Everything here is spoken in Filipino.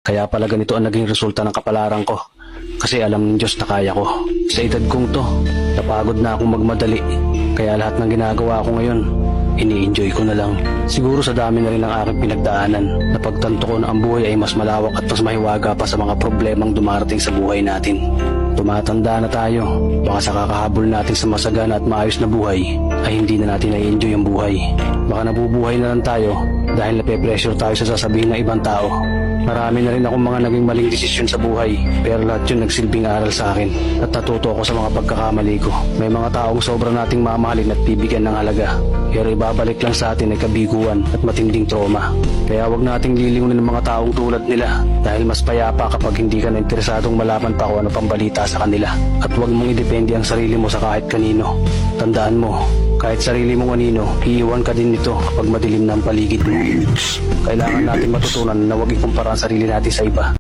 Kaya pala ganito ang naging resulta ng kapalaran ko. Kasi alam ng Diyos na kaya ko. Sa edad kong to, napagod na akong magmadali. Kaya lahat ng ginagawa ko ngayon, ini-enjoy ko na lang. Siguro sa dami na rin ng aking pinagdaanan, napagtanto ko na ang buhay ay mas malawak at mas mahiwaga pa sa mga problemang dumarating sa buhay natin. Tumatanda na tayo, baka sa kakahabol natin sa masagana at maayos na buhay, ay hindi na natin na-enjoy ang buhay. Baka nabubuhay na lang tayo dahil nape-pressure tayo sa sasabihin ng ibang tao. Marami na rin akong mga naging maling desisyon sa buhay, pero lahat yun nagsilbing aral sa akin at natuto ako sa mga pagkakamali ko. May mga taong sobra nating mamahalin at bibigyan ng halaga, pero ibabalik lang sa atin ay kabiguan at matinding trauma. Kaya wag nating lilingunin ng mga taong tulad nila dahil mas payapa kapag hindi ka na interesadong malaman pa kung ano pang balita sa kanila. At wag mong idepende ang sarili mo sa kahit kanino. Tandaan mo, kahit sarili mong anino, iiwan ka din nito kapag madilim na ang paligid mo. Kailangan natin matutunan na huwag ikumpara ang sarili natin sa iba.